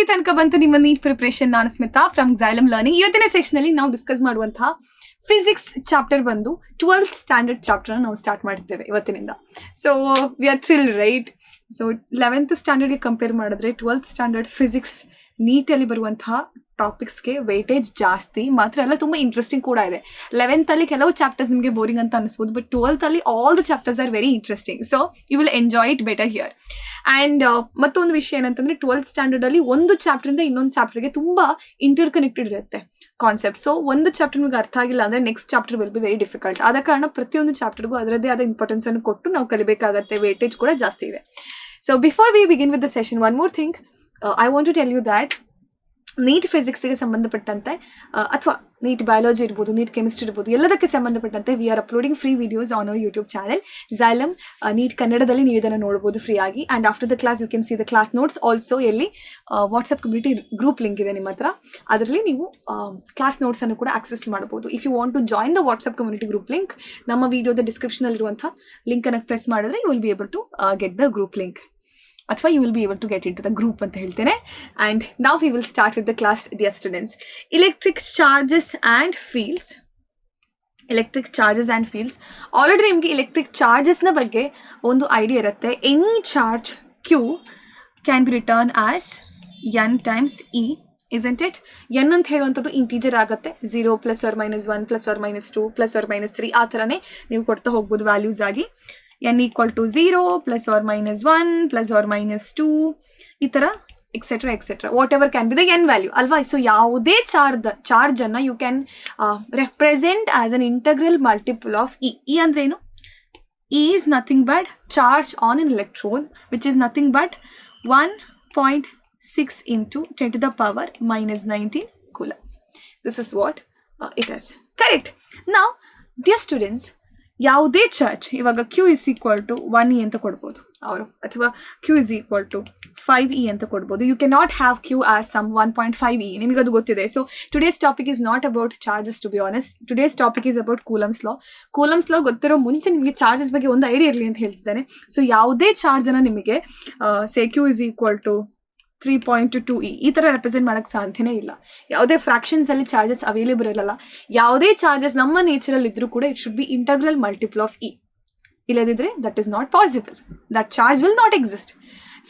ಇಲ್ಲಿ ತನಕ ಬಂತು ನಿಮ್ಮ ನೀಟ್ ಪ್ರಿಪರೇಷನ್. ನಾನು ಸ್ಮಿತಾ ಫ್ರಮ್ Xylem ಲರ್ನಿಂಗ್. ಇವತ್ತಿನ ಸೆಷನಲ್ಲಿ ನಾವು ಡಿಸ್ಕಸ್ ಮಾಡುವಂತಹ ಫಿಸಿಕ್ಸ್ ಚಾಪ್ಟರ್ ಬಂದು 12th ಸ್ಟ್ಯಾಂಡರ್ಡ್ ಚಾಪ್ಟರ್ ನಾವು ಸ್ಟಾರ್ಟ್ ಮಾಡ್ತೇವೆ ಇವತ್ತಿನಿಂದ. So we are thrilled right. So 11th ಸ್ಟ್ಯಾಂಡರ್ಡ್ಗೆ ಕಂಪೇರ್ ಮಾಡಿದ್ರೆ 12th ಸ್ಟ್ಯಾಂಡರ್ಡ್ ಫಿಸಿಕ್ಸ್ ನೀಟಲ್ಲಿ ಬರುವಂತಹ ಟಾಪಿಕ್ಸ್ಗೆ ವೆಯ್ಟೇಜ್ ಜಾಸ್ತಿ. ಮಾತ್ರ ಅಲ್ಲ, ತುಂಬ ಇಂಟ್ರೆಸ್ಟಿಂಗ್ ಕೂಡ ಇದೆ. 11th ಅಲ್ಲಿ ಕೆಲವು ಚಾಪ್ಟರ್ಸ್ ನಿಮಗೆ ಬೋರಿಂಗ್ ಅಂತ ಅನಿಸ್ಬೋದು, ಬಟ್ 12th ಅಲ್ಲಿ all the chapters are very interesting. So you will enjoy it better here. And ಮತ್ತೊಂದು ವಿಷಯ ಏನಂತಂದರೆ 12th ಸ್ಟ್ಯಾಂಡರ್ಡಲ್ಲಿ ಒಂದು ಚಾಪ್ಟರಿಂದ ಇನ್ನೊಂದು ಚಾಪ್ಟರ್ಗೆ ತುಂಬ ಇಂಟರ್ ಕನೆಕ್ಟೆಡ್ ಇರುತ್ತೆ ಕಾನ್ಸೆಪ್ಟ್. ಸೊ ಒಂದು ಚಾಪ್ಟರ್ ನಿಮಗೆ ಅರ್ಥ ಆಗಿಲ್ಲ ಅಂದರೆ next chapter will be very difficult. ಆದ ಕಾರಣ ಪ್ರತಿಯೊಂದು ಚಾಪ್ಟರ್ಗೂ ಅದರದ್ದೇ ಆದ ಇಂಪಾರ್ಟೆನ್ಸನ್ನು ಕೊಟ್ಟು ನಾವು ಕಲಿಬೇಕಾಗತ್ತೆ. ವೇಟೇಜ್ ಕೂಡ ಜಾಸ್ತಿ ಇದೆ. So before we begin with the session, one more thing I want to tell you that NEET ಫಿಸಿಕ್ಸ್ಗೆ ಸಂಬಂಧಪಟ್ಟಂತೆ ಅಥವಾ ನೀಟ್ ಬಯಾಲಜಿ ಇರ್ಬೋದು, ನೀಟ್ ಕೆಮಿಸ್ಟ್ರಿ ಇರ್ಬೋದು, ಎಲ್ಲದಕ್ಕೆ ಸಂಬಂಧಪಟ್ಟಂತೆ we are uploading free videos on our YouTube channel Xylem NEET ಕನ್ನಡದಲ್ಲಿ. ನೀವು ಇದನ್ನು ನೋಡ್ಬೋದು ಫ್ರೀ ಆಗಿ. And after the class you can see the class notes also. ಎಲ್ಲಿ ವಾಟ್ಸಪ್ ಕಮ್ಯುನಿಟಿ ಗ್ರೂಪ್ ಲಿಂಕ್ ಇದೆ ನಿಮ್ಮ ಹತ್ರ, ಅದರಲ್ಲಿ ನೀವು ಕ್ಲಾಸ್ ನೋಟ್ಸನ್ನು ಕೂಡ ಆಕ್ಸೆಸ್ ಮಾಡ್ಬೋದು. If you want to join the WhatsApp community group link, ನಮ್ಮ ವಿಡಿಯೋದ ಡಿಸ್ಕ್ರಿಪ್ಷನಲ್ಲಿರುವಂಥ ಲಿಂಕನ್ನು ಪ್ರೆಸ್ ಮಾಡಿದ್ರೆ you will be able to get the group link, ಅಥವಾ you will be able to get into the group ಅಂತ ಹೇಳ್ತೇನೆ. And ನಾವು we will start with the class, dear students. Electric charges and fields. Electric charges and fields, already ನಿಮಗೆ electric ಚಾರ್ಜಸ್ನ ಬಗ್ಗೆ ಒಂದು idea ಇರುತ್ತೆ. Any charge Q can be return as n times E, isn't it? n ಅಂತ ಹೇಳುವಂಥದ್ದು integer ಆಗುತ್ತೆ. 0 +or -1 +or -2 +or -3 ಆ ಥರನೇ ನೀವು ಕೊಡ್ತಾ ಹೋಗ್ಬೋದು ವ್ಯಾಲ್ಯೂಸ್ ಆಗಿ. n = 0 +or -1 +or -2 ಈ ಥರ etcetera etcetera, whatever can be the n value ಅಲ್ವಾ. ಸೊ ಯಾವುದೇ ಚಾರ್ಜನ್ನು you can represent as an integral multiple of E. E ಅಂದ್ರೆ ಏನು? E is nothing but charge on an electron, which is nothing but 1.6 × 10⁻⁻19 coulomb. This is what it is. Correct. Now, dear students, ಯಾವುದೇ charge ಇವಾಗ Q = 1E ಅಂತ ಕೊಡ್ಬೋದು ಅವರು, ಅಥವಾ Q = 5E ಅಂತ ಕೊಡ್ಬೋದು. You can not have Q as sum 1.5E. ನಿಮಗದು ಗೊತ್ತಿದೆ. So today's topic is not about charges, to be honest. Today's topic is about Coulomb's law. Coulomb's law ಗೊತ್ತಿರೋ ಮುಂಚೆ ನಿಮಗೆ ಚಾರ್ಜಸ್ ಬಗ್ಗೆ ಒಂದು ಐಡಿಯಾ ಇರಲಿ ಅಂತ ಹೇಳ್ತಿದ್ದಾನೆ. ಸೊ ಯಾವುದೇ ಚಾರ್ಜನ್ನು ನಿಮಗೆ ಸೇ Q = 3.2E ಈ ಥರ ರೆಪ್ರೆಸೆಂಟ್ ಮಾಡೋಕ್ಕೆ ಸಾಧ್ಯನೇ ಇಲ್ಲ. ಯಾವುದೇ ಫ್ರಾಕ್ಷನ್ಸಲ್ಲಿ ಚಾರ್ಜಸ್ ಅವೈಲೇಬಲ್ ಇರಲ್ಲ. ಯಾವುದೇ ಚಾರ್ಜಸ್ ನಮ್ಮ ನೇಚರಲ್ಲಿ ಇದ್ರೂ ಕೂಡ it should be integral multiple of E. ಇಲ್ಲದಿದ್ದರೆ that is not possible. That charge will not exist.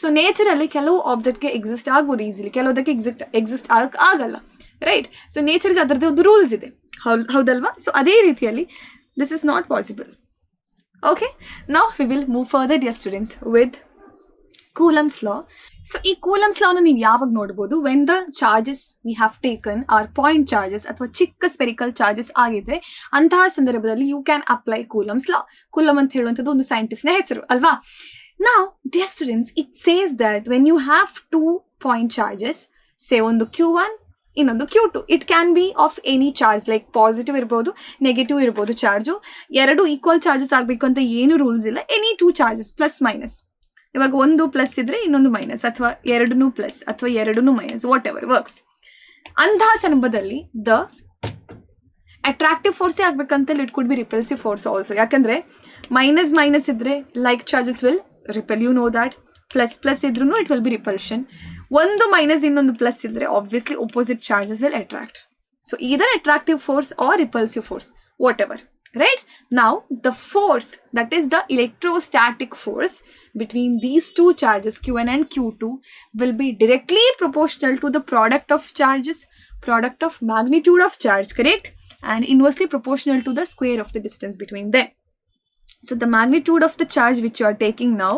So ನೇಚರಲ್ಲಿ ಕೆಲವು ಆಬ್ಜೆಕ್ಟ್ಗೆ ಎಕ್ಸಿಸ್ಟ್ ಆಗ್ಬೋದು ಈಸಿಲಿ, ಕೆಲವುದಕ್ಕೆ ಎಕ್ಸಿಸ್ಟ್ ಆಗಲ್ಲ, ರೈಟ್. ಸೊ ನೇಚರ್ಗೆ ಅದರದ್ದೇ ಒಂದು ರೂಲ್ಸ್ ಇದೆ, ಹೌದಲ್ವಾ. ಸೊ ಅದೇ ರೀತಿಯಲ್ಲಿ this is not possible. Okay, now we will move further, dear students, with Coulomb's law. So ಈ ಕೂಲಮ್ಸ್ ಲಾನ ನೀವು ಯಾವಾಗ ನೋಡ್ಬೋದು? When the charges we have taken R point charges ಅಥವಾ ಚಿಕ್ಕ ಸ್ಪೆರಿಕಲ್ ಚಾರ್ಜಸ್ ಆಗಿದ್ರೆ ಅಂತಹ ಸಂದರ್ಭದಲ್ಲಿ you can apply Coulomb's law. Coulomb ಅಂತ ಹೇಳುವಂಥದ್ದು ಒಂದು ಸೈಂಟಿಸ್ಟ್ನ ಹೆಸರು ಅಲ್ವಾ. Now dear students, it says that when you have 2 point charges, say ಒಂದು Q1 ಇನ್ನೊಂದು Q2, it can be of any charge, like positive ಇರ್ಬೋದು, ನೆಗೆಟಿವ್ ಇರ್ಬೋದು ಚಾರ್ಜು. ಎರಡು ಈಕ್ವಲ್ ಚಾರ್ಜಸ್ ಆಗಬೇಕು ಅಂತ ಏನು ರೂಲ್ಸ್ ಇಲ್ಲ. ಎನಿ 2 ಚಾರ್ಜಸ್ ಪ್ಲಸ್ ಮೈನಸ್, ಇವಾಗ ಒಂದು ಪ್ಲಸ್ ಇದ್ರೆ ಇನ್ನೊಂದು ಮೈನಸ್, ಅಥವಾ ಎರಡೂ ಪ್ಲಸ್ ಅಥವಾ ಎರಡೂ ಮೈನಸ್, ವಾಟ್ ಎವರ್ ವರ್ಕ್ಸ್. ಅಂತಹ ಸಂದರ್ಭದಲ್ಲಿ ದ ಅಟ್ರಾಕ್ಟಿವ್ ಫೋರ್ಸೇ ಆಗ್ಬೇಕಂತ it could be repulsive force also. ಯಾಕಂದರೆ ಮೈನಸ್ ಇದ್ರೆ like charges will repel, you know that. Plus ಇದ್ರೂ ಇಟ್ ವಿಲ್ ಬಿ ರಿಪಲ್ಷನ್. ಒಂದು ಮೈನಸ್ ಇನ್ನೊಂದು ಪ್ಲಸ್ ಇದ್ರೆ obviously opposite charges will attract. So either attractive force or repulsive force, whatever. Right? Now, the force, that is the electrostatic force between these two charges, Q1 and Q2, will be directly proportional to the product of charges, product of magnitude of charge, correct? And inversely proportional to the square of the distance between them. So, the magnitude of the charge which you are taking now,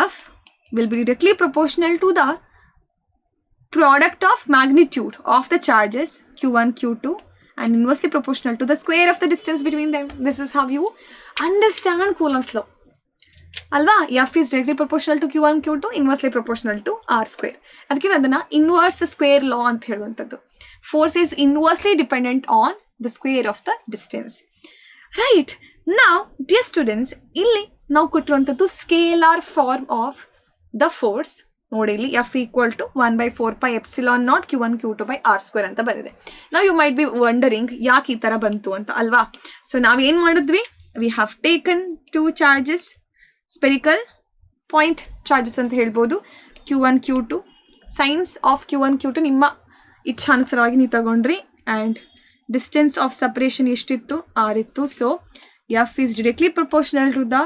F, will be directly proportional to the product of magnitude of the charges, Q1, Q2, and inversely proportional to the square of the distance between them. This is how you understand Coulomb's law. Alva, F is directly proportional to Q1, Q2, inversely proportional to R². ಅದಕ್ಕೆ ಅದನ್ನು inverse square law ಅಂತ ಹೇಳುವಂಥದ್ದು. Force is inversely dependent on the square of the distance, right. ನಾವು dear students, ಇಲ್ಲಿ ನಾವು ಕೊಟ್ಟಿರುವಂಥದ್ದು scalar form of the force. ನೋಡಿ, ಇಲ್ಲಿ F = 1/4πε0 Q1 Q2/R² ಅಂತ ಬಂದಿದೆ. ನಾವು ಯು ಮೈಟ್ ಬಿ ವಂಡರಿಂಗ್ ಯಾಕೆ ಈ ಥರ ಬಂತು ಅಂತ ಅಲ್ವಾ. ಸೊ ನಾವೇನು ಮಾಡಿದ್ವಿ? V have taken 2 charges, spherical point charges ಅಂತ ಹೇಳ್ಬೋದು, Q1 Q2, science of Q1 Q2 ನಿಮ್ಮ ಇಚ್ಛಾನುಸಾರವಾಗಿ ನೀವು ತಗೊಂಡ್ರಿ. ಆ್ಯಂಡ್ ಡಿಸ್ಟೆನ್ಸ್ ಆಫ್ ಸಪ್ರೇಷನ್ ಎಷ್ಟಿತ್ತು? 6 ಇತ್ತು. So F is directly proportional to the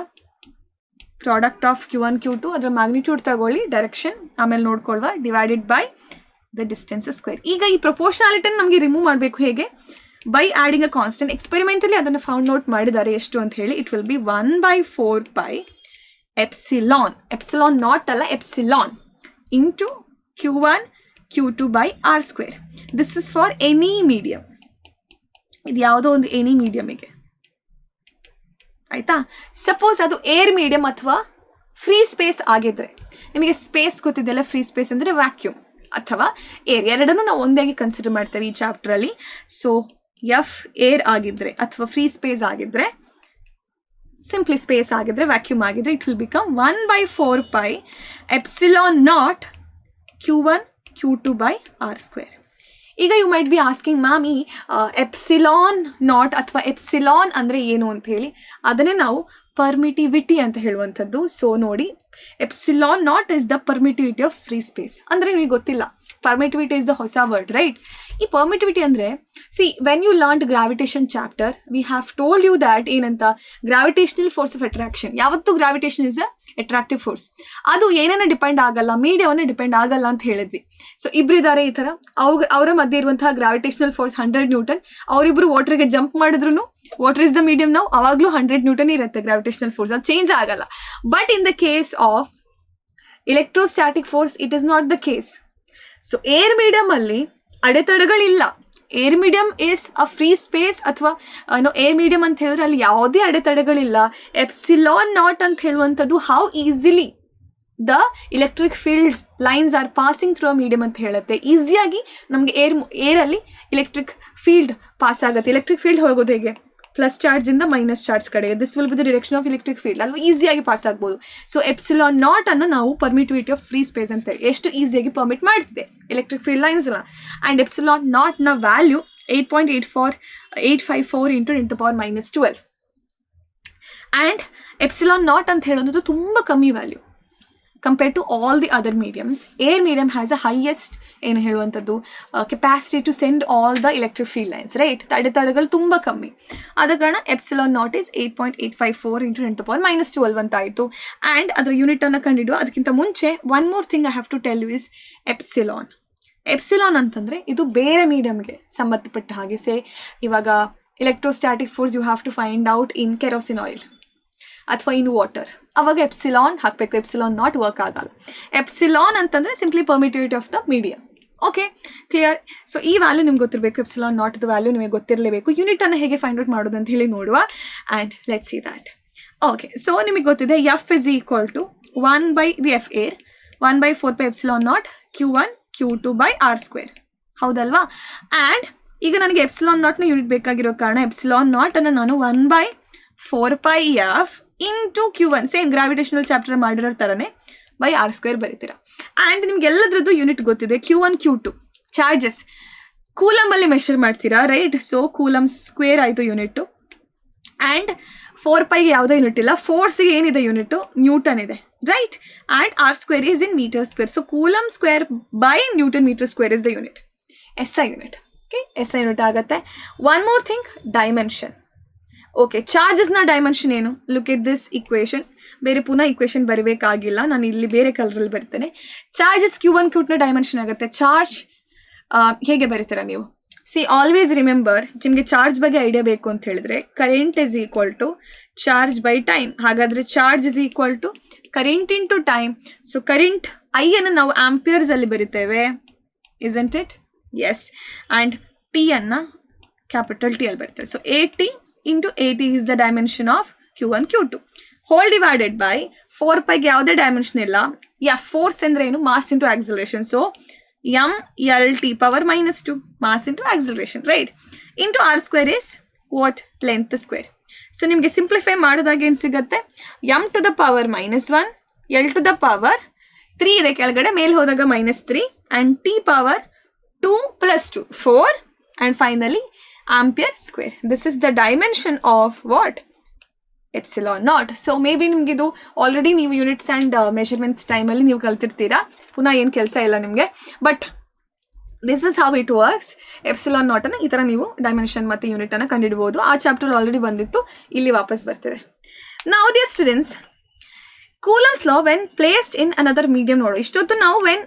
product of Q1 Q2. ಅದರ ಮ್ಯಾಗ್ನಿಟ್ಯೂಡ್ ತಗೊಳ್ಳಿ, ಡೈರೆಕ್ಷನ್ ಆಮೇಲೆ ನೋಡ್ಕೊಳ್ವಾ, divided by the distance square. ಈಗ ಈ ಪ್ರಪೋರ್ಷನಾಲಿಟಿನ ನಮಗೆ ರಿಮೂವ್ ಮಾಡಬೇಕು ಹೇಗೆ? By adding a constant. Experimentally ಅದನ್ನು ಫೌಂಡ್ ಔಟ್ ಮಾಡಿದ್ದಾರೆ. ಎಷ್ಟು ಅಂತ ಹೇಳಿ, it will be 1/4 epsilon, epsilon naught ಅಲ್ಲ epsilon, into Q1 Q2 by R square. This is for any medium. ಇದು ಯಾವುದೋ ಒಂದು ಎನಿ ಮೀಡಿಯಮಿಗೆ, ಆಯಿತಾ? ಸಪೋಸ್ ಅದು ಏರ್ ಮೀಡಿಯಮ್ ಅಥವಾ ಫ್ರೀ ಸ್ಪೇಸ್ ಆಗಿದ್ರೆ, ನಿಮಗೆ ಸ್ಪೇಸ್ ಗೊತ್ತಿದೆಯಲ್ಲ, ಫ್ರೀ ಸ್ಪೇಸ್ ಅಂದರೆ ವ್ಯಾಕ್ಯೂಮ್ ಅಥವಾ ಏರ್, ಎರಡನ್ನೂ ನಾವು ಒಂದಾಗಿ ಕನ್ಸಿಡರ್ ಮಾಡ್ತೇವೆ ಈ ಚಾಪ್ಟ್ರಲ್ಲಿ. ಸೊ ಎಫ್ ಏರ್ ಆಗಿದ್ದರೆ ಅಥವಾ ಫ್ರೀ ಸ್ಪೇಸ್ ಆಗಿದ್ದರೆ, ಸಿಂಪ್ಲಿ ಸ್ಪೇಸ್ ಆಗಿದ್ರೆ, ವ್ಯಾಕ್ಯೂಮ್ ಆಗಿದ್ರೆ, it will become 1/4 epsilon not Q1 Q2 by R square. ಈಗ you might be asking, ma'am ಈ ಎಪ್ಸಿಲಾನ್ ನಾಟ್ ಅಥವಾ ಎಪ್ಸಿಲಾನ್ ಅಂದರೆ ಏನು ಅಂತ ಹೇಳಿ, ಅದನ್ನೇ ನಾವು ಪರ್ಮಿಟಿವಿಟಿ ಅಂತ ಹೇಳುವಂಥದ್ದು. ಸೊ ನೋಡಿ, epsilon not is the permittivity of free space. ಅಂದರೆ ನಿಮಗೆ ಗೊತ್ತಿಲ್ಲ, ಪರ್ಮಿಟಿವಿಟಿ ಇಸ್ ದ ಹೊಸ ವರ್ಡ್, ರೈಟ್? ಈ ಪರ್ಮಿಟಿವಿಟಿ ಅಂದರೆ, see when you learned gravitation chapter, we have told you that ಏನಂತ, ಗ್ರಾವಿಟೇಷನಲ್ ಫೋರ್ಸ್ ಆಫ್ ಅಟ್ರಾಕ್ಷನ್. ಯಾವತ್ತು gravitation is a attractive force. ಅದು ಏನನ್ನ ಡಿಪೆಂಡ್ ಆಗಲ್ಲ, ಮೀಡಿಯಾವನ್ನ ಡಿಪೆಂಡ್ ಆಗಲ್ಲ ಅಂತ ಹೇಳಿದ್ವಿ. ಸೊ ಇಬ್ಬರಿದ್ದಾರೆ ಈ ಥರ, ಅವರ ಮಧ್ಯೆ ಇರುವಂತಹ ಗ್ರಾವಿಟೇಷನಲ್ ಫೋರ್ಸ್ 100 ನ್ಯೂಟನ್. ಅವರಿಬ್ಬರು ವಾಟರ್ಗೆ ಜಂಪ್ ಮಾಡಿದ್ರು, ವಾಟರ್ ಇಸ್ ದ ಮೀಡಿಯಂ, ನಾವು ಅವಾಗಲೂ 100 ನ್ಯೂಟನ್ ಇರುತ್ತೆ ಗ್ರಾವಿಟೇಷನಲ್ ಫೋರ್ಸ್, ಅದು ಚೇಂಜ್ ಆಗಲ್ಲ. But in the case of electrostatic force, it is not the case. So air medium ಅಲ್ಲಿ ಅಡೆತಡೆಗಳಿಲ್ಲ. Air medium is a free space ಅಥವಾ air medium ಅಂತ ಹೇಳಿದ್ರೆ ಅಲ್ಲಿ ಯಾವುದೇ ಅಡೆತಡೆಗಳಿಲ್ಲ. ಎಪ್ಸಿಲಾನ್ ನಾಟ್ ಅಂತ ಹೇಳುವಂಥದ್ದು how easily the electric field lines are passing through a medium ಅಂತ ಹೇಳುತ್ತೆ. ಈಸಿಯಾಗಿ ನಮಗೆ ಏರಲ್ಲಿ ಎಲೆಕ್ಟ್ರಿಕ್ ಫೀಲ್ಡ್ ಪಾಸ್ ಆಗುತ್ತೆ. ಎಲೆಕ್ಟ್ರಿಕ್ ಫೀಲ್ಡ್ ಹೋಗೋದು ಹೇಗೆ? ಪ್ಲಸ್ ಚಾರ್ಜಿಂದ ಮೈನಸ್ ಚಾರ್ಜ್ ಕಡೆಗೆ. This will be the direction of electric field ಅಲ್ವಾ, ಈಸಿಯಾಗಿ ಪಾಸ್ ಆಗ್ಬೋದು. ಸೊ ಎಪ್ಸಿಲಾನ್ ನಾಟ್ ಅನ್ನು ನಾವು ಪರ್ಮಿಟಿವಿಟಿ ಆಫ್ ಫ್ರೀ ಸ್ಪೇಸ್ ಅಂತ ಹೇಳಿ ಎಷ್ಟು ಈಸಿಯಾಗಿ ಪರ್ಮಿಟ್ ಮಾಡ್ತಿದೆ ಎಲೆಕ್ಟ್ರಿಕ್ ಫೀಲ್ಡ್ ಲೈನ್ಸ್ ಎಲ್ಲ. ಆ್ಯಂಡ್ ಎಪ್ಸಿಲಾನ್ ನಾಟ್ನ value 8.854 into 10⁻12. And epsilon not ಅಂತ ಹೇಳೋದು ತುಂಬ ಕಮ್ಮಿ value compared to all the other mediums. Air medium has a highest ಏನು ಹೇಳುವಂಥದ್ದು capacity to send all the electric field lines, right? ಅಡೆತಡೆಗಳು ತುಂಬ ಕಮ್ಮಿ. ಆದ ಕಾರಣ ಎಪ್ಸಿಲಾನ್ ನಾಟ್ ಇಸ್ 8.854 ಇಂಟು 10⁻12 ಅಂತ ಆಯಿತು. ಆ್ಯಂಡ್ ಅದರ ಯೂನಿಟನ್ನು ಕಂಡಿಡುವ ಅದಕ್ಕಿಂತ ಮುಂಚೆ one more thing I have to tell you is epsilon. Epsilon ಅಂತಂದರೆ ಇದು ಬೇರೆ ಮೀಡಿಯಮ್ಗೆ ಸಂಬಂಧಪಟ್ಟ ಹಾಗೆ. ಸೇ ಇವಾಗ electrostatic force you have to find out in kerosene oil ಅಥವಾ ಇನ್ ವಾಟರ್, ಅವಾಗ ಎಪ್ಸಿಲಾನ್ ಹಾಕಬೇಕು. ಎಪ್ಸಿಲಾನ್ ನಾಟ್ ವರ್ಕ್ ಆಗಲ್ಲ. ಎಪ್ಸಿಲಾನ್ ಅಂತಂದರೆ simply permittivity of the medium. Okay, clear? So ಈ ವ್ಯಾಲ್ಯೂ ನಿಮ್ಗೆ ಗೊತ್ತಿರಬೇಕು. ಎಪ್ಸಿಲಾನ್ ನಾಟ್ದು ವ್ಯಾಲ್ಯೂ ನಿಮಗೆ ಗೊತ್ತಿರಲೇಬೇಕು. ಯೂನಿಟನ್ನು ಹೇಗೆ ಫೈಂಡ್ ಔಟ್ ಮಾಡೋದು ಅಂತ ಹೇಳಿ ನೋಡುವ. And let's see that. Okay, so ನಿಮಗೆ ಗೊತ್ತಿದೆ F is equal to 1/(F)(air) 1/4 epsilon not Q1 Q2 by R square, ಹೌದಲ್ವಾ? ಆ್ಯಂಡ್ ಈಗ ನನಗೆ ಎಪ್ಸಿಲಾನ್ ನಾಟ್ನ ಯೂನಿಟ್ ಬೇಕಾಗಿರೋ ಕಾರಣ ಎಪ್ಸಿಲಾನ್ ನಾಟನ್ನು ನಾನು 1/4πF into Q1, same gravitational chapter ಮಾಡಿರೋ ಥರನೇ ಬೈ ಆರ್ ಸ್ಕ್ವೇರ್ ಬರೀತೀರಾ. ಆ್ಯಂಡ್ ನಿಮ್ಗೆಲ್ಲದ್ರದ್ದು ಯೂನಿಟ್ ಗೊತ್ತಿದೆ. Q1 Q2 ಚಾರ್ಜಸ್ ಕೂಲಮಲ್ಲಿ ಮೆಷರ್ ಮಾಡ್ತೀರಾ, ರೈಟ್? ಸೊ ಕೂಲಮ್ ಸ್ಕ್ವೇರ್ ಆಯಿತು ಯೂನಿಟ್ಟು. ಆ್ಯಂಡ್ 4πಗೆ ಯಾವುದೇ ಯೂನಿಟ್ ಇಲ್ಲ. ಫೋರ್ಸಿಗೆ ಏನಿದೆ ಯೂನಿಟು? ನ್ಯೂಟನ್ ಇದೆ, right? And R square is in metre square. So coulomb square by newton metre square is the unit, SI unit. Okay, SI unit ಆಗುತ್ತೆ. One more thing, dimension. Okay, ಚಾರ್ಜಸ್ನ dimension ಏನು? Look at this equation. ಬೇರೆ ಪುನಃ equation ಬರೀಬೇಕಾಗಿಲ್ಲ, ನಾನು ಇಲ್ಲಿ ಬೇರೆ ಕಲರಲ್ಲಿ ಬರ್ತೇನೆ. ಚಾರ್ಜಸ್ Q1 Q2ನ ಡೈಮೆನ್ಷನ್ ಆಗುತ್ತೆ. ಚಾರ್ಜ್ ಹೇಗೆ ಬರೀತೀರಾ ನೀವು? ಸಿ ಆಲ್ವೇಸ್ ರಿಮೆಂಬರ್, ನಿಮಗೆ ಚಾರ್ಜ್ ಬಗ್ಗೆ ಐಡಿಯಾ ಬೇಕು ಅಂತ ಹೇಳಿದ್ರೆ current is equal to charge by time. ಹಾಗಾದರೆ charge is equal to current into time. So current ಐಯನ್ನು ನಾವು ಆಂಪಿಯರ್ಸಲ್ಲಿ ಬರಿತೇವೆ, ಇಸಂಟ್ ಇಟ್? ಎಸ್. ಆ್ಯಂಡ್ ಟಿಯನ್ನು ಕ್ಯಾಪಿಟಲ್ ಟಿ ಅಲ್ಲಿ ಬರ್ತೇವೆ. So 80 into 80 is the dimension of Q1 Q2 whole divided by 4πಗೆ ಯಾವುದೇ ಡೈಮೆನ್ಷನ್ ಇಲ್ಲ. ಫೋರ್ಸ್ ಅಂದರೆ ಏನು? Mass into acceleration. So mLT power -2 mass into acceleration, right? Into R square is what? Length square. So ನಿಮಗೆ simplify ಮಾಡಿದಾಗ ಏನು ಸಿಗುತ್ತೆ? m to the power -1, L to the power 3 ಇದೆ ಕೆಳಗಡೆ, ಮೇಲೆ ಹೋದಾಗ -3, and T power 2 + 2 4, and finally ampere square. This is the dimension of what? Epsilon not. So may be ನಿಮಗಿದು already ನೀವು ಯೂನಿಟ್ಸ್ ಆ್ಯಂಡ್ ಮೆಷರ್ಮೆಂಟ್ಸ್ ಟೈಮಲ್ಲಿ ನೀವು ಕಲ್ತಿರ್ತೀರಾ, ಪುನಃ ಏನು ಕೆಲಸ ಇಲ್ಲ ನಿಮಗೆ. But this is how it works. Epsilon ನಾಟನ್ನು ಈ ಥರ ನೀವು ಡೈಮೆನ್ಷನ್ ಮತ್ತು ಯೂನಿಟನ್ನು ಕಂಡುಹಿಡ್ಬೋದು. ಆ ಚಾಪ್ಟರ್ ಆಲ್ರೆಡಿ ಬಂದಿತ್ತು, ಇಲ್ಲಿ ವಾಪಸ್ ಬರ್ತಿದೆ. Now dear students, coulombs law when placed in another medium ನೋಡು. ಇಷ್ಟೊತ್ತು ನಾವು when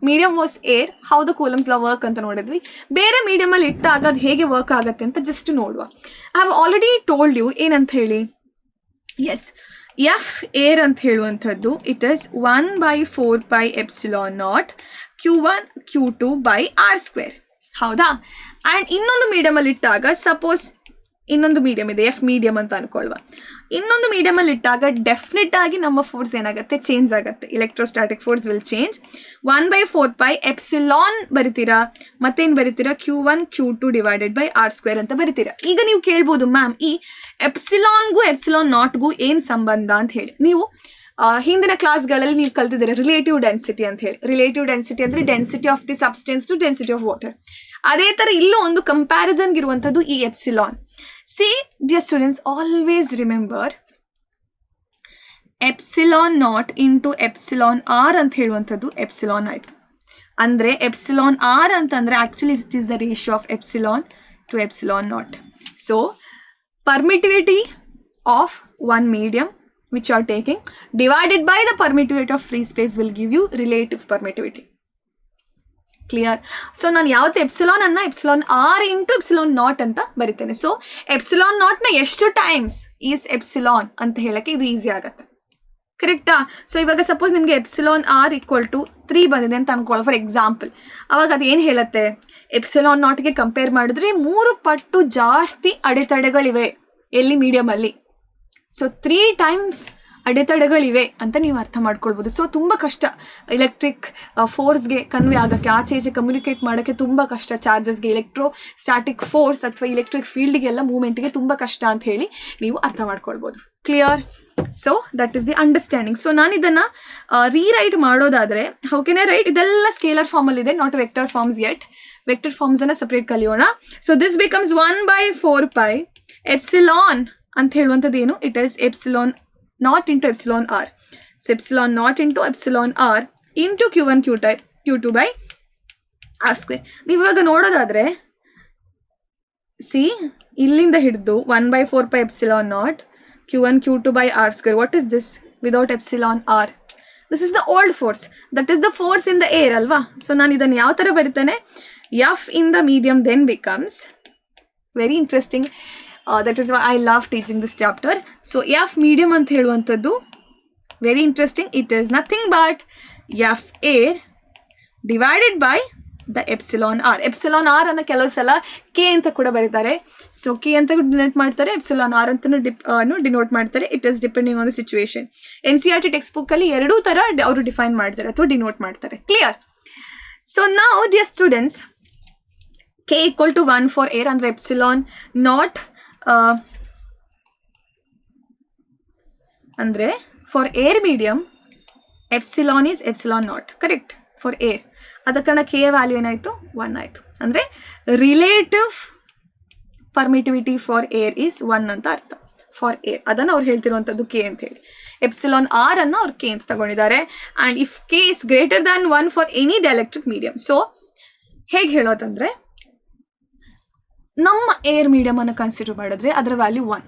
medium was air how the coulombs law work ಅಂತ ನೋಡಿದ್ವಿ. ಬೇರೆ ಮೀಡಿಯಮಲ್ಲಿ ಇಟ್ಟಾಗ ಅದು ಹೇಗೆ ವರ್ಕ್ ಆಗುತ್ತೆ ಅಂತ ಜಸ್ಟ್ ನೋಡುವ. I have already told you ಏನಂತ ಹೇಳಿ. ಎಸ್, ಎಫ್ ಏರ್ ಅಂತ ಹೇಳುವಂಥದ್ದು it is 1/4πε0 Q1 Q2 by R². ಹೌದಾ? ಆ್ಯಂಡ್ ಇನ್ನೊಂದು ಮೀಡಿಯಮಲ್ಲಿ ಇಟ್ಟಾಗ, ಸಪೋಸ್ ಇನ್ನೊಂದು ಮೀಡಿಯಮ್ ಇದೆ, ಎಫ್ ಮೀಡಿಯಮ್ ಅಂತ ಅನ್ಕೊಳ್ವ. ಇನ್ನೊಂದು ಮೀಡಿಯಮಲ್ಲಿ ಇಟ್ಟಾಗ ಡೆಫಿನೆಟ್ ಆಗಿ ನಮ್ಮ ಫೋರ್ಸ್ ಏನಾಗುತ್ತೆ, ಚೇಂಜ್ ಆಗುತ್ತೆ. Electrostatic force will change. 1/4πε ಬರಿತೀರಾ, ಮತ್ತೇನು ಬರಿತೀರಾ, Q1 Q2 divided by R² ಅಂತ ಬರಿತೀರಾ. ಈಗ ನೀವು ಕೇಳ್ಬೋದು, ಮ್ಯಾಮ್ ಈ ಎಪ್ಸಿಲಾನ್ಗೂ ಎಪ್ಸಿಲಾನ್ ನಾಟ್ಗೂ ಏನು ಸಂಬಂಧ ಅಂತ ಹೇಳಿ. ನೀವು ಹಿಂದಿನ ಕ್ಲಾಸ್ಗಳಲ್ಲಿ ನೀವು ಕಲ್ತಿದ್ದೀರಾ ರಿಲೇಟಿವ್ ಡೆನ್ಸಿಟಿ ಅಂತ ಹೇಳಿ. ರಿಲೇಟಿವ್ ಡೆನ್ಸಿಟಿ ಅಂದರೆ density of the substance to density of water. ಅದೇ ಥರ ಇಲ್ಲೂ ಒಂದು ಕಂಪ್ಯಾರಿಸನ್ಗೆ ಇರುವಂಥದ್ದು ಈ epsilon. See dear students, always remember epsilon not into epsilon R ಅಂತ ಹೇಳುವಂಥದ್ದು ಎಪ್ಸಿಲಾನ್ ಆಯಿತು. ಅಂದರೆ ಎಪ್ಸಿಲಾನ್ ಆರ್ ಅಂತಂದರೆ actually it is the ratio of epsilon to epsilon not. So permittivity of one medium which you are taking divided by the permittivity of free space will give you relative permittivity. Clear? So ನಾನು ಯಾವತ್ತು epsilon ಅನ್ನ epsilon R into epsilon not ಅಂತ ಬರಿತೇನೆ. So epsilon ನಾಟ್ನ ಎಷ್ಟು times is epsilon ಅಂತ ಹೇಳಕ್ಕೆ ಇದು easy ಆಗುತ್ತೆ. ಕರೆಕ್ಟಾ? ಸೊ ಇವಾಗ ಸಪೋಸ್ ನಿಮಗೆ ಎಪ್ಸಿಲಾನ್ ಆರ್ ಈಕ್ವಲ್ ಟು 3 ಬಂದಿದೆ ಅಂತ ಅನ್ಕೊಳ್ಳೋ ಫಾರ್ ಎಕ್ಸಾಂಪಲ್. ಅವಾಗ ಅದು ಏನು ಹೇಳುತ್ತೆ, ಎಪ್ಸಿಲಾನ್ ನಾಟ್ಗೆ ಕಂಪೇರ್ ಮಾಡಿದ್ರೆ 3 ಪಟ್ಟು ಜಾಸ್ತಿ ಅಡೆತಡೆಗಳಿವೆ ಎಲ್ಲಿ ಮೀಡಿಯಮಲ್ಲಿ. ಸೊ 3 times ಅಡೆತಡೆಗಳಿವೆ ಅಂತ ನೀವು ಅರ್ಥ ಮಾಡ್ಕೊಳ್ಬೋದು. ಸೊ ತುಂಬ ಕಷ್ಟ ಎಲೆಕ್ಟ್ರಿಕ್ ಫೋರ್ಸ್ಗೆ ಕನ್ವೆ ಆಗೋಕ್ಕೆ, ಆಚೆ ಈಚೆ ಕಮ್ಯುನಿಕೇಟ್ ಮಾಡೋಕ್ಕೆ ತುಂಬ ಕಷ್ಟ. ಚಾರ್ಜಸ್ಗೆ, ಎಲೆಕ್ಟ್ರೋ ಸ್ಟ್ಯಾಟಿಕ್ ಫೋರ್ಸ್ ಅಥವಾ ಎಲೆಕ್ಟ್ರಿಕ್ ಫೀಲ್ಡ್ಗೆಲ್ಲ ಮೂವ್ಮೆಂಟ್ಗೆ ತುಂಬ ಕಷ್ಟ ಅಂತ ಹೇಳಿ ನೀವು ಅರ್ಥ ಮಾಡ್ಕೊಳ್ಬೋದು. Clear? So that is the understanding. So ನಾನು ಇದನ್ನು ರೀರೈಟ್ ಮಾಡೋದಾದರೆ ಹೌ ಕೆನ್ ಐ ರೈಟ್? ಇದೆಲ್ಲ ಸ್ಕೇಲರ್ ಫಾರ್ಮಲ್ಲಿದೆ, not vector forms yet. Vector ಫಾರ್ಮ್ಸನ್ನು ಸಪ್ರೇಟ್ ಕಲಿಯೋಣ. ಸೊ ದಿಸ್ ಬಿಕಮ್ಸ್ 1/4π ಎಪ್ಸಿಲಾನ್ ಅಂತ ಹೇಳುವಂಥದ್ದು ಏನು, it is epsilon not into epsilon R. So epsilon not into epsilon R into Q1 Q2 by R². ನೀವು ಇವಾಗ ನೋಡೋದಾದರೆ ಸಿ ಇಲ್ಲಿಂದ ಹಿಡಿದು 1/4π epsilon not Q1 Q2 by R². What is this without epsilon R? This is the old force. That is the force in the air, alva. So ನಾನು ಇದನ್ನು ಯಾವ ಥರ ಬರೀತೇನೆ, F in the medium then becomes very interesting. That is why I love teaching this chapter. So F medium ಅಂತ ಹೇಳುವಂಥದ್ದು very interesting. It is nothing but F air divided by the epsilon r. Epsilon R ಅನ್ನು ಕೆಲವು ಸಲ K ಅಂತ ಕೂಡ ಬರೀತಾರೆ. So K ಅಂತ denote ಮಾಡ್ತಾರೆ, ಎಪ್ಸಿಲಾನ್ ಆರ್ ಅಂತಲೂ ಡಿನೋಟ್ ಮಾಡ್ತಾರೆ. It is depending on the situation. NCERT text ಬುಕ್ಕಲ್ಲಿ ಎರಡೂ ಥರ ಅವರು ಡಿಫೈನ್ ಮಾಡ್ತಾರೆ ಅಥವಾ ಡಿನೋಟ್ ಮಾಡ್ತಾರೆ. ಕ್ಲಿಯರ್? ಸೊ ನಾವು dear students, K equal to 1 for air ಅಂದರೆ ಎಪ್ಸಿಲಾನ್ ನಾಟ್ ಅಂದರೆ for air medium epsilon is epsilon not. Correct? For air. ಅದ ಕಾರಣ ಕೆ ವ್ಯಾಲ್ಯೂ ಏನಾಯಿತು, 1 ಆಯಿತು. ಅಂದರೆ relative permittivity for air is 1 ಅಂತ ಅರ್ಥ. ಫಾರ್ ಏರ್ ಅದನ್ನು ಅವ್ರು ಹೇಳ್ತಿರುವಂಥದ್ದು ಕೆ ಅಂತ ಹೇಳಿ. ಎಪ್ಸಿಲಾನ್ ಆರ್ ಅನ್ನು ಅವ್ರು ಕೆ ಅಂತ ತಗೊಂಡಿದ್ದಾರೆ. And if K is greater than 1 for any dielectric medium. So ಹೇಗೆ ಹೇಳೋದಂದರೆ, ನಮ್ಮ ಏರ್ ಮೀಡಿಯಮನ್ನು ಕನ್ಸಿಡರ್ ಮಾಡಿದ್ರೆ ಅದರ ವ್ಯಾಲ್ಯೂ 1,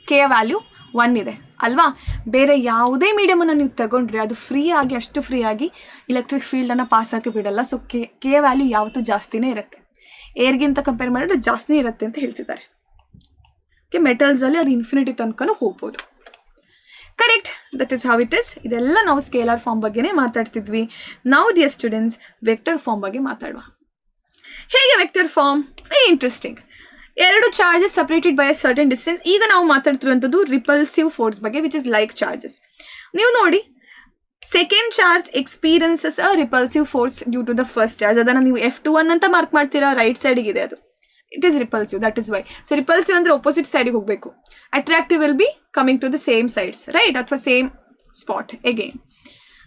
ಕೆ ವ್ಯಾಲ್ಯೂ 1 ಇದೆ ಅಲ್ವಾ. ಬೇರೆ ಯಾವುದೇ ಮೀಡಿಯಮನ್ನು ನೀವು ತಗೊಂಡ್ರೆ ಅದು ಫ್ರೀಯಾಗಿ, ಅಷ್ಟು ಫ್ರೀಯಾಗಿ ಎಲೆಕ್ಟ್ರಿಕ್ ಫೀಲ್ಡನ್ನು ಪಾಸ್ ಹಾಕಿ ಬಿಡಲ್ಲ. ಸೊ ಕೆ ವ್ಯಾಲ್ಯೂ ಯಾವತ್ತೂ ಜಾಸ್ತಿನೇ ಇರುತ್ತೆ, ಏರ್ಗಿಂತ ಕಂಪೇರ್ ಮಾಡಿದ್ರೆ ಜಾಸ್ತಿನೇ ಇರುತ್ತೆ ಅಂತ ಹೇಳ್ತಿದ್ದಾರೆ. ಓಕೆ, ಮೆಟಲ್ಸಲ್ಲಿ ಅದು ಇನ್ಫಿನಿಟಿ ತನಕನೂ ಹೋಗ್ಬೋದು. Correct? That is how it is. ಇದೆಲ್ಲ ನಾವು ಸ್ಕೇಲಾರ್ ಫಾರ್ಮ್ ಬಗ್ಗೆನೇ ಮಾತಾಡ್ತಿದ್ವಿ. ನಾವು ಡಿಯರ್ ಸ್ಟೂಡೆಂಟ್ಸ್ ವೆಕ್ಟರ್ ಫಾರ್ಮ್ ಬಗ್ಗೆ ಮಾತಾಡುವ. ಹೇಗೆ vector form? Very interesting. 2 charges separated by a certain distance. ಈಗ ನಾವು ಮಾತಾಡ್ತಿರುವಂಥದ್ದು ರಿಪಲ್ಸಿವ್ ಫೋರ್ಸ್ ಬಗ್ಗೆ, ವಿಚ್ ಇಸ್ ಲೈಕ್ ಚಾರ್ಜಸ್. ನೀವು ನೋಡಿ, second charge experiences a repulsive force due to the first charge. ಅದನ್ನು ನೀವು F21 ಅಂತ ಮಾರ್ಕ್ ಮಾಡ್ತೀರಾ, ರೈಟ್ ಸೈಡಿಗಿದೆ ಅದು. It is repulsive, that is why. So repulsive ಅಂದರೆ ಒಪೋಸಿಟ್ ಸೈಡಿಗೆ ಹೋಗಬೇಕು. Attractive will be coming to the same sides, right, ಅಥವಾ same spot again.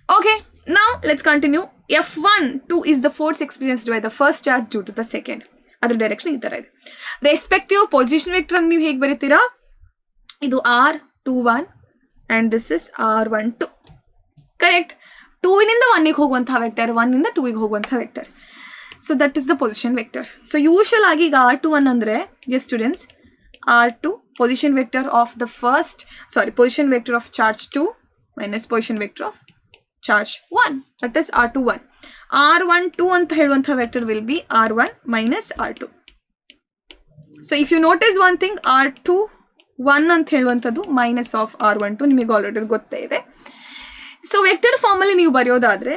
Okay, now let's continue. F12 is the force experienced by the first charge due to the second. ಅದರ direction ಈ ಥರ ಇದೆ. Respective position vector ನೀವು ಹೇಗೆ ಬರೀತೀರಾ, ಇದು R R21 and this is R12. Correct? 2 ಇಂದ 1ಗೆ ಹೋಗುವಂತಹ vector, 1 ಇಂದ 2ಗೆ ಹೋಗುವಂತಹ vector. So that is the position vector. So usual ಆಗಿ ಈಗ R21 ಅಂದರೆ yes students, R2 position vector of the position vector of charge 2 minus position vector of charge 1, that is R21. R12 ಅಂತ ಹೇಳುವಂತಹ vector will be R1 minus R2. So if you notice one thing, R21 ಅಂತ ಹೇಳುವಂಥದ್ದು minus of R12 ನಿಮಗೆ already ಗೊತ್ತೇ ಇದೆ. So vector ಫಾರ್ಮಲ್ಲಿ ನೀವು ಬರೆಯೋದಾದರೆ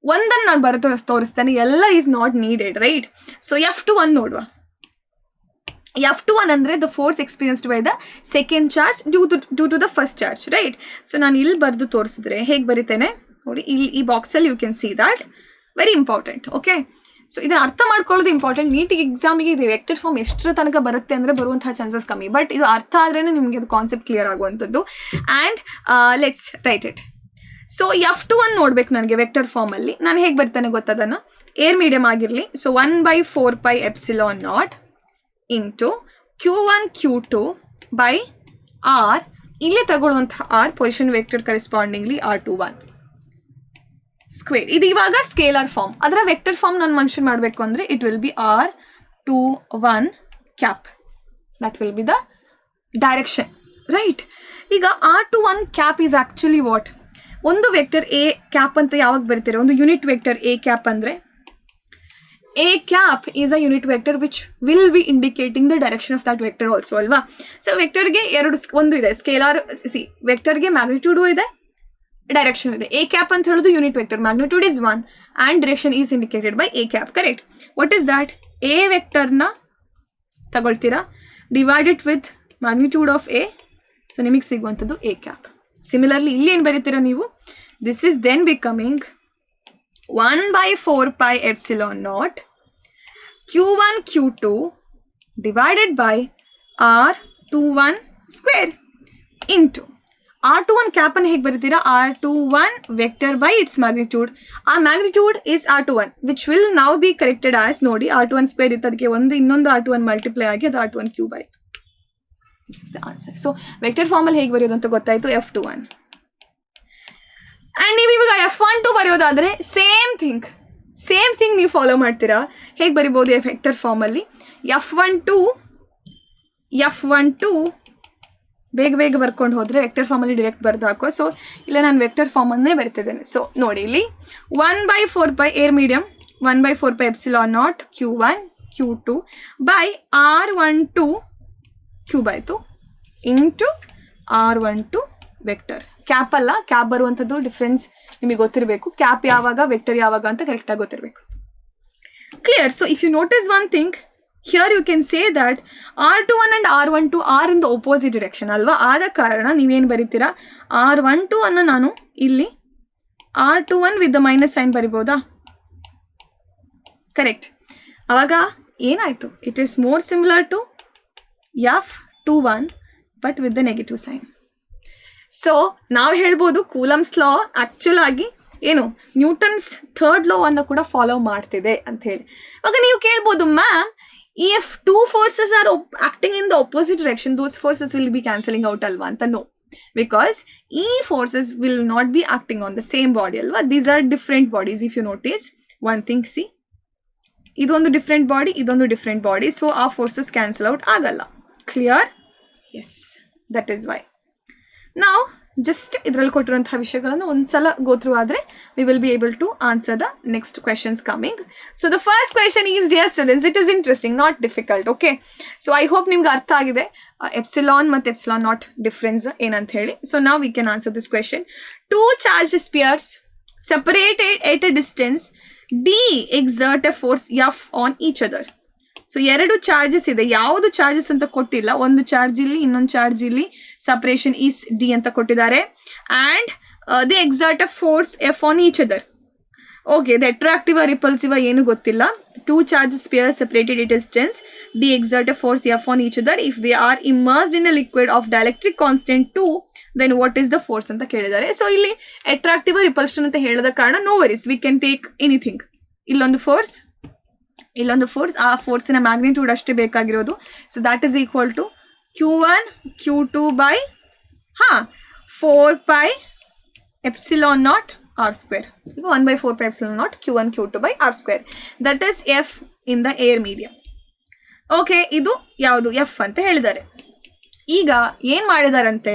ಒಂದನ್ನು ನಾನು ಬರೆದು ತೋರಿಸ್ತೇನೆ, ಎಲ್ಲ is not needed, right? So F21 ನೋಡುವ. F21 ಅಂದರೆ the force experienced by the second charge due to the first charge, right? So ನಾನು ಇಲ್ಲಿ ಬರೆದು ತೋರಿಸಿದ್ರೆ ಹೇಗೆ ಬರಿತೇನೆ ನೋಡಿ, ಇಲ್ಲಿ ಈ ಬಾಕ್ಸಲ್ಲಿ you can see that. Very important. Okay, so ಇದನ್ನು ಅರ್ಥ ಮಾಡ್ಕೊಳ್ಳೋದು ಇಂಪಾರ್ಟೆಂಟ್. ನೀಟಿಗೆ ಎಕ್ಸಾಮಿಗೆ ಇದು ವೆಕ್ಟರ್ ಫಾರ್ಮ್ ಎಷ್ಟರ ತನಕ ಬರುತ್ತೆ ಅಂದರೆ ಬರುವಂತಹ ಚಾನ್ಸಸ್ ಕಮ್ಮಿ, ಬಟ್ ಇದು ಅರ್ಥ ಆದ್ರೇ ನಿಮಗೆ ಅದು ಕಾನ್ಸೆಪ್ಟ್ ಕ್ಲಿಯರ್ ಆಗುವಂಥದ್ದು. And let's write it. So F21 ನೋಡ್ಬೇಕು ನನಗೆ ವೆಕ್ಟರ್ ಫಾರ್ಮಲ್ಲಿ. ನಾನು ಹೇಗೆ ಬರ್ತೇನೆ ಗೊತ್ತದನ್ನು, ಏರ್ ಮೀಡಿಯಮ್ ಆಗಿರಲಿ. So 1/4πε0 into Q1 Q2 by R, ಇಲ್ಲಿ ತಗೊಳ್ಳುವಂತಹ R position vector correspondingly R21 square. ಇದು ಇವಾಗ ಸ್ಕೇಲಾರ್ ಫಾರ್ಮ್. ಅದರ ವೆಕ್ಟರ್ ಫಾರ್ಮ್ ನಾನು ಮೆನ್ಷನ್ ಮಾಡಬೇಕು ಅಂದರೆ it will be R21 cap. That will be the direction, right? ಈಗ R21 cap is actually what? ಒಂದು ವೆಕ್ಟರ್ ಎ ಕ್ಯಾಪ್ ಅಂತ ಯಾವಾಗ ಬರೀತಾರೆ? ಒಂದು ಯೂನಿಟ್ ವೆಕ್ಟರ್ ಎ ಕ್ಯಾಪ್ ಅಂದರೆ A cap is a unit vector which will be indicating the direction of that vector also, ಅಲ್ವಾ? So ವೆಕ್ಟರ್ಗೆ ಒಂದು ಇದೆ, ಸ್ಕೇಲಾರ್. ವೆಕ್ಟರ್ಗೆ ಮ್ಯಾಗ್ನಿಟ್ಯೂಡು ಇದೆ, ಡೈರೆಕ್ಷನ್ ಇದೆ. A cap ಅಂತ ಹೇಳೋದು unit vector, magnitude is 1 and direction is indicated by A cap, correct? What is that? A ವೆಕ್ಟರ್ನ ತಗೊಳ್ತೀರಾ, divided with magnitude of A, so ನಿಮಗೆ ಸಿಗುವಂಥದ್ದು A cap. ಸಿಮಿಲರ್ಲಿ ಇಲ್ಲಿ ಏನು ಬರೀತೀರಾ ನೀವು? This is then becoming 1/4πε0 Q1 Q2 divided by R21 square into R21 cap ಅನ್ನು ಹೇಗೆ ಬರೀತೀರಾ? R21 vector by its magnitude. ಆ magnitude is R21 which will now be corrected as, ನೋಡಿ, R21 square ಇತ್ತು, ಅದಕ್ಕೆ ಇನ್ನೊಂದು R21 ಮಲ್ಟಿಪ್ಲೈ ಆಗಿ ಅದು R21 cube ಆಯಿತು. This is the answer. So vector ಫಾರ್ಮಲ್ಲಿ ಹೇಗೆ ಬರೆಯೋದು ಅಂತ ಗೊತ್ತಾಯಿತು, F21. ಆ್ಯಂಡ್ ನೀವು ಇವಾಗ F12 ಬರೆಯೋದಾದರೆ ಸೇಮ್ ಥಿಂಗ್ ನೀವು ಫಾಲೋ ಮಾಡ್ತೀರಾ. ಹೇಗೆ ಬರಿಬೋದು ವೆಕ್ಟರ್ ಫಾರ್ಮಲ್ಲಿ? F12 ಬೇಗ ಬರ್ಕೊಂಡು ಹೋದರೆ ವೆಕ್ಟರ್ ಫಾರ್ಮಲ್ಲಿ ಡೈರೆಕ್ಟ್ ಬರೆದು ಹಾಕೋ. ಸೊ ಇಲ್ಲ, ನಾನು ವೆಕ್ಟರ್ ಫಾರ್ಮನ್ನೇ ಬರಿತಿದ್ದೇನೆ. ಸೊ ನೋಡಿ, ಇಲ್ಲಿ 1/4π ಏರ್ ಮೀಡಿಯಮ್ 1/4πε0 Q1 Q2 ಬೈ R12 ಕ್ಯೂಬ್ ಆಯಿತು ಇಂಟು R12 ವೆಕ್ಟರ್. ಕ್ಯಾಪ್ ಅಲ್ಲ, ಕ್ಯಾಪ್ ಬರುವಂಥದ್ದು ಡಿಫ್ರೆನ್ಸ್ ನಿಮಗೆ ಗೊತ್ತಿರಬೇಕು. ಕ್ಯಾಪ್ ಯಾವಾಗ, ವೆಕ್ಟರ್ ಯಾವಾಗ ಅಂತ ಕರೆಕ್ಟಾಗಿ ಗೊತ್ತಿರಬೇಕು. Clear? So if you notice one thing here, you can say that R21 and R12 are in the opposite direction ಅಲ್ವಾ? ಆದ ಕಾರಣ ನೀವೇನು ಬರೀತೀರಾ? R12 ಅನ್ನು ನಾನು ಇಲ್ಲಿ R21 with the minus sign ಬರಿಬೋದಾ? ಕರೆಕ್ಟ್. ಆವಾಗ ಏನಾಯಿತು? It is more similar to F21 but with the negative sign. So ನಾವು ಹೇಳ್ಬೋದು ಕೂಲಮ್ಸ್ ಲಾ ಆ್ಯಕ್ಚುಲ್ ಆಗಿ ಏನು ನ್ಯೂಟನ್ಸ್ ಥರ್ಡ್ ಲಾ ಅನ್ನು ಕೂಡ ಫಾಲೋ ಮಾಡ್ತಿದೆ ಅಂತ ಹೇಳಿ. ಆವಾಗ ನೀವು ಕೇಳ್ಬೋದು, ma'am, if two forces are acting in the opposite direction, those forces will be cancelling out ಅಲ್ವಾ ಅಂತ? ನೋ, ಬಿಕಾಸ್ ಈ forces will not be acting on the same body ಅಲ್ವಾ? These are different bodies. If you notice one thing, see, ಇದೊಂದು different body, ಇದೊಂದು different body. So ಆ forces cancel out ಆಗಲ್ಲ. Clear? Yes, that is why. ನಾವು just ಇದರಲ್ಲಿ ಕೊಟ್ಟಿರುವಂತಹ ವಿಷಯಗಳನ್ನು ಒಂದ್ಸಲ ಗೋ ಥ್ರೂ ಆದರೆ we will be able to answer the next questions coming. So the first question is, dear students, it is interesting, not difficult. Okay, so I hope ನಿಮ್ಗೆ ಅರ್ಥ ಆಗಿದೆ epsilon ಮತ್ತು ಎಪ್ಸಿಲಾನ್ ನಾಟ್ ಡಿಫ್ರೆನ್ಸ್ ಏನಂತ ಹೇಳಿ. So ನಾವು we can answer this question. Two charge spears separated at a distance D exert a force F on each other. So ಎರಡು charges ಇದೆ, ಯಾವುದು ಚಾರ್ಜಸ್ ಅಂತ ಕೊಟ್ಟಿಲ್ಲ. ಒಂದು ಚಾರ್ಜ್ ಇಲ್ಲಿ, ಇನ್ನೊಂದು ಚಾರ್ಜ್ ಇಲ್ಲಿ. ಸಪರೇಷನ್ ಈಸ್ ಡಿ ಅಂತ ಕೊಟ್ಟಿದ್ದಾರೆ. And they exert a force F on each other. Okay, the attractive repulsive ಏನು ಗೊತ್ತಿಲ್ಲ. Two charges sphere separated at distance D exert a force F on each other if they are immersed in a liquid of dielectric constant 2, then what is the force ಅಂತ ಕೇಳಿದ್ದಾರೆ. So ಇಲ್ಲಿ attractive repulsion ಅಂತ ಹೇಳಿದ ಕಾರಣ no worries, we can take anything. ಇಲ್ಲೊಂದು force, ಆ ಫೋರ್ಸಿನ magnitude ಅಷ್ಟೇ ಬೇಕಾಗಿರೋದು. So that is equal to Q1 Q2 ಬೈ 4 pi epsilon naught r square. 1 by 4 pi epsilon naught q1 q2 by r square. That is f in the air medium. Okay, ಇದು ಯಾವುದು F ಅಂತ ಹೇಳಿದ್ದಾರೆ. ಈಗ ಏನು ಮಾಡಿದಾರಂತೆ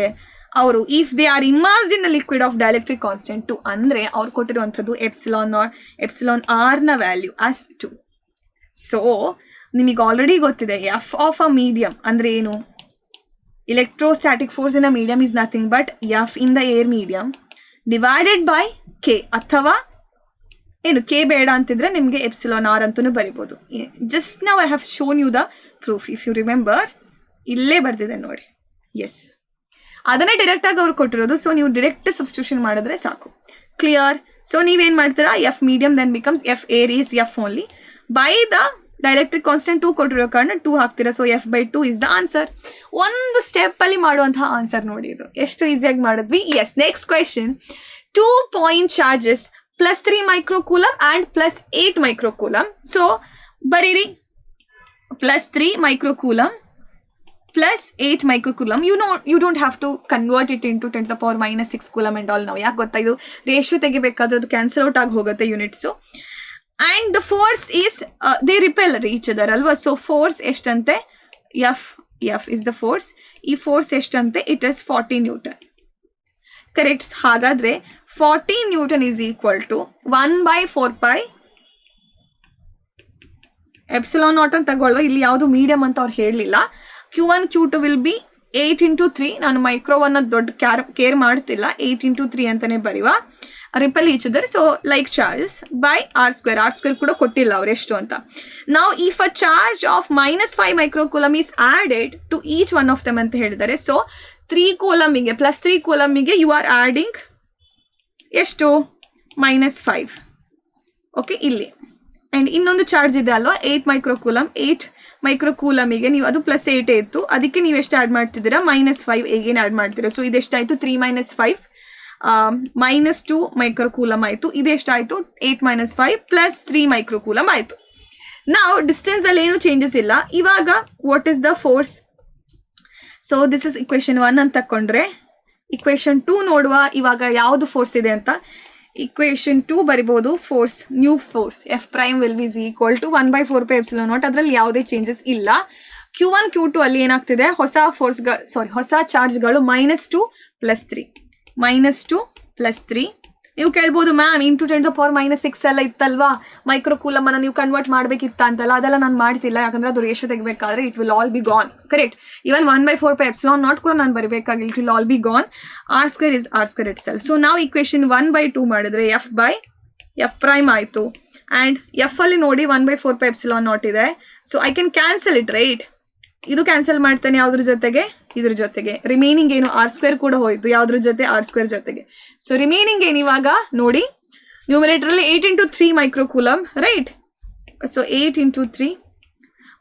ಅವರು, if they are immersed in a liquid of dielectric constant 2 ಅಂದರೆ ಅವ್ರು ಕೊಟ್ಟಿರುವಂಥದ್ದು ಎಪ್ಸಿಲಾನ್ ಆರ್ನ ವ್ಯಾಲ್ಯೂ ಆಸ್ 2. ಸೊ ನಿಮಗೆ ಆಲ್ರೆಡಿ ಗೊತ್ತಿದೆ ಎಫ್ ಆಫ್ ಅ ಮೀಡಿಯಮ್ ಅಂದರೆ ಏನು, electrostatic force in a medium is nothing but F in the air medium divided by K. ಅಥವಾ ಏನು ಕೆ ಬೇಡ ಅಂತಿದ್ರೆ ನಿಮಗೆ ಎಪ್ಸಿಲಾನ್ ಆರ್ ಅಂತಲೂ ಬರಿಬೋದು. ಜಸ್ಟ್ ನಾವು I have shown you the proof, if you remember ಇಲ್ಲೇ ಬರ್ತಿದೆ ನೋಡಿ. ಎಸ್, ಅದನ್ನೇ ಡೈರೆಕ್ಟಾಗಿ ಅವ್ರು ಕೊಟ್ಟಿರೋದು. ಸೊ ನೀವು ಡೈರೆಕ್ಟ್ ಸಬ್ಸ್ಟಿಟ್ಯೂಷನ್ ಮಾಡಿದ್ರೆ ಸಾಕು. ಕ್ಲಿಯರ್? ಸೊ ನೀವೇನು ಮಾಡ್ತೀರಾ, F medium then becomes F air is F only by the dielectric constant 2 ಕೊಟ್ಟಿರೋ ಕಾರಣ 2 ಹಾಕ್ತೀರಾ. So F by 2 is the answer. ಒಂದು ಸ್ಟೆಪ್ಪಲ್ಲಿ ಮಾಡುವಂತಹ ಆನ್ಸರ್ ನೋಡಿ, ಇದು ಎಷ್ಟು ಈಸಿಯಾಗಿ ಮಾಡಿದ್ವಿ. Yes, next question. 2 point charges +3 microcoulomb and +8 microcoulomb. So ಬರೀರಿ +3 microcoulomb +8 microcoulomb. You don't have to convert it into 10 to the power -6 coulomb and all now. ಯಾಕೆ ಗೊತ್ತಾ, ಇದು ರೇಷಿಯೋ ತೆಗಿಬೇಕಾದ್ರೆ ಅದು ಕ್ಯಾನ್ಸಲ್ ಔಟ್ ಆಗಿ ಹೋಗುತ್ತೆ units. And the force is they repel each other ಅಲ್ವಾ. So force ಎಷ್ಟಂತೆ, F is the force. ಈ force ಎಷ್ಟಂತೆ, ಇಟ್ ಇಸ್ 40 ನ್ಯೂಟನ್. ಕರೆಕ್ಟ್? ಹಾಗಾದರೆ 40 newton is equal to 1/4 pi epsilon not ಅಂತ ತಗೊಳ್ಳುವ. ಇಲ್ಲಿ ಯಾವುದು ಮೀಡಿಯಮ್ ಅಂತ ಅವ್ರು ಹೇಳಲಿಲ್ಲ. Q1 Q2 will be 8 × 3. ನಾನು ಮೈಕ್ರೋವನ್ನು ದೊಡ್ಡ ಕೇರ್ ಮಾಡ್ತಿಲ್ಲ, 8 × 3 ಅಂತಲೇ ಬರೆಯುವ. Repel each other. So like charges by R square ಕೂಡ ಕೊಟ್ಟಿಲ್ಲ ಅವ್ರು ಎಷ್ಟು ಅಂತ. ನಾವು if a charge of -5 microcoulomb is added to each one of them ಅಂತ ಹೇಳಿದ್ದಾರೆ. ಸೊ 3 ಕೂಲಮಿಗೆ +3 ಕೂಲಮಿಗೆ ಯು ಆರ್ ಆ್ಯಡಿಂಗ್ ಎಷ್ಟು, -5. ಓಕೆ, ಇಲ್ಲಿ ಆ್ಯಂಡ್ ಇನ್ನೊಂದು ಚಾರ್ಜ್ ಇದೆ ಅಲ್ವಾ, 8 microcoulomb. 8 microcoulomಬಿಗೆ ನೀವು ಅದು +8 ಇತ್ತು, ಅದಕ್ಕೆ ನೀವು ಎಷ್ಟು ಆ್ಯಡ್ ಮಾಡ್ತಿದ್ದೀರಾ, -5 ಹೇಗೇನು ಆ್ಯಡ್ ಮಾಡ್ತೀರಾ. ಸೊ ಇದೆಷ್ಟಾಯಿತು, 3 - 5 -2 microcoulomb ಆಯಿತು. ಇದೆಷ್ಟಾಯಿತು, 8 - 5 +3 microcoulomb ಆಯಿತು. ನಾವು ಡಿಸ್ಟೆನ್ಸಲ್ಲಿ ಏನು ಚೇಂಜಸ್ ಇಲ್ಲ. ಇವಾಗ what is the force. So this is equation 1 ಅಂತ ತಗೊಂಡ್ರೆ, ಇಕ್ವೇಷನ್ 2 ನೋಡುವ ಇವಾಗ ಯಾವುದು ಫೋರ್ಸ್ ಇದೆ ಅಂತ. ಇಕ್ವೇಷನ್ 2 ಬರಿಬೋದು, force, new force F prime will be equal to 1/4 pi epsilon naught. ಅದರಲ್ಲಿ ಯಾವುದೇ ಚೇಂಜಸ್ ಇಲ್ಲ. Q1 Q2 ಅಲ್ಲಿ ಏನಾಗ್ತಿದೆ, ಹೊಸ ಚಾರ್ಜ್ಗಳು -2 +3 -2 +3. ನೀವು ಕೇಳ್ಬೋದು, ma'am into 10 to the power -6 ಎಲ್ಲ ಇತ್ತಲ್ವಾ, ಮೈಕ್ರೋಕೂಲಮನ್ನು ನೀವು ಕನ್ವರ್ಟ್ ಮಾಡಬೇಕಿತ್ತ ಅಂತಲ್ಲ. ಅದೆಲ್ಲ ನಾನು ಮಾಡ್ತಿಲ್ಲ, ಯಾಕಂದರೆ ಅದು ರೇಷಿಯೋ ತೆಗಬೇಕಾದ್ರೆ it will all B gone. Correct? Even 1/4 pi epsilon naught ಕೂಡ ನಾನು ಬರಬೇಕಾಗಿಲ್ಲ, ಇಟ್ ವಿಲ್ ಆಲ್ ಬಿ ಗಾನ್. r² is r² itself. So ನಾವು ಇಕ್ವೇಷನ್ 1/2 ಮಾಡಿದ್ರೆ ಎಫ್ ಪ್ರೈಮ್ ಆಯಿತು. ಆ್ಯಂಡ್ ಎಫ್ ಅಲ್ಲಿ ನೋಡಿ 1/4 pi epsilon naught ಇದೆ. So I can cancel it, right? ಇದು ಕ್ಯಾನ್ಸಲ್ ಮಾಡ್ತಾನೆ ಯಾವುದ್ರ ಜೊತೆಗೆ, ಇದ್ರ ಜೊತೆಗೆ. ರಿಮೈನಿಂಗ್ ಏನು, r² ಕೂಡ ಹೋಯಿತು, ಯಾವುದ್ರ ಜೊತೆ, r² ಜೊತೆಗೆ. ಸೊ ರಿಮೈನಿಂಗ್ ಏನು ಇವಾಗ ನೋಡಿ, ನ್ಯೂಮರೇಟರಲ್ಲಿ 8 × 3 microcoulomb, ರೈಟ್? ಸೊ 8 × 3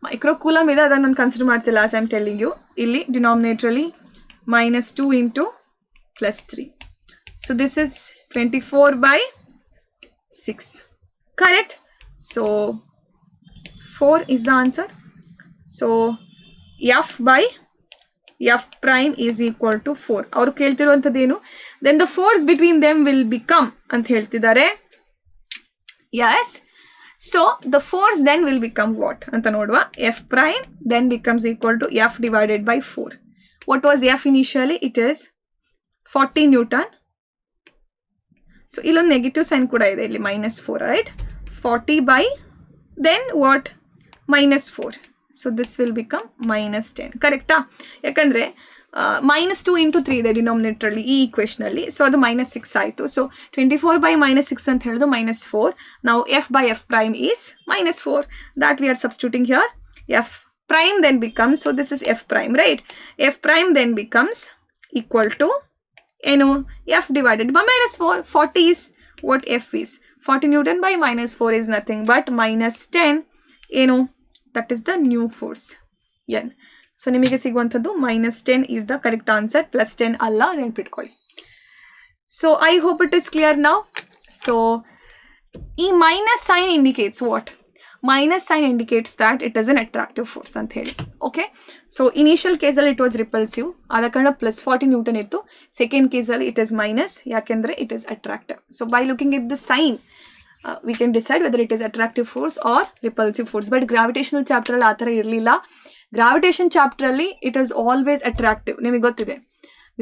microcoulomb ಇದೆ, ಅದನ್ನು ನಾನು ಕನ್ಸಿಡರ್ ಮಾಡ್ತಿಲ್ಲ, as I am telling you. ಇಲ್ಲಿ ಡಿನಾಮಿನೇಟ್ರಲ್ಲಿ -2 × +3. So this is 24/6. Correct? So 4 is the answer. So F prime is equal to 4. ಅವರು ಕೇಳ್ತಿರುವಂಥದ್ದೇನು, then the force between them will become ಅಂತ ಹೇಳ್ತಿದ್ದಾರೆ. Yes, so the force then will become what ಅಂತ ನೋಡುವ. F prime then becomes equal to F divided by 4. What was F initially, it is 40 newton. So ಇಲ್ಲೊಂದು negative sign ಕೂಡ ಇದೆ, ಇಲ್ಲಿ -4, right? 40 by then what, -4. So this will become -10. ಕರೆಕ್ಟಾ? ಯಾಕಂದರೆ -2 × 3 ಇದೆ ಡಿನಾಮಿನೇಟ್ರಲ್ಲಿ ಈ ಈಕ್ವೇಷನಲ್ಲಿ. ಸೊ ಅದು -6 ಆಯಿತು. ಸೊ 24/-6 ಅಂತ ಹೇಳಿದು -4. ನಾವು F prime is -4. That we are substituting here. F prime then becomes, so this is F prime, right? F prime then becomes equal to ಏನು, F divided by -4. 40 is what F is. 40 Newton by -4 is nothing but -10. ಏನು, that is the new force N. So ನಿಮಗೆ ಸಿಗುವಂಥದ್ದು -10 is the correct answer, +10 ಅಲ್ಲ, ನೆನ್ಪಿಟ್ಕೊಳ್ಳಿ. So I hope it is clear ನಾವು. So ಈ minus sign indicates what, minus sign indicates that it is an attractive force ಅಂತ ಹೇಳಿ. Okay, so initial ಕೇಸಲ್ಲಿ it was repulsive, ಆದ ಕಾರಣ +40 ನ್ಯೂಟನ್ ಇತ್ತು. ಸೆಕೆಂಡ್ ಕೇಸಲ್ಲಿ ಇಟ್ ಇಸ್ ಮೈನಸ್, ಯಾಕೆಂದರೆ it is attractive. So by looking it the sign we can decide whether it is attractive force or repulsive force. But gravitational chapter ಅಲ್ಲಿ ಆ ಥರ ಇರಲಿಲ್ಲ. Gravitation ಚಾಪ್ಟ್ರಲ್ಲಿ ಇಟ್ ಈಸ್ ಆಲ್ವೇಸ್ ಅಟ್ರಾಕ್ಟಿವ್. ನಿಮಗೆ ಗೊತ್ತಿದೆ,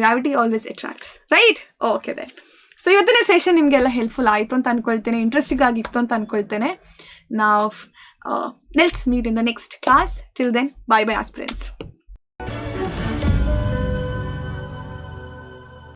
gravity always attracts, right? Okay then. So ಇವತ್ತಿನ session ನಿಮಗೆಲ್ಲ helpful ಆಯಿತು ಅಂತ ಅಂದ್ಕೊಳ್ತೇನೆ, ಇಂಟ್ರೆಸ್ಟಿಂಗ್ ಆಗಿತ್ತು ಅಂತ ಅಂದ್ಕೊಳ್ತೇನೆ. ನಾವು let's meet in the next class. Till then, bye bye aspirants.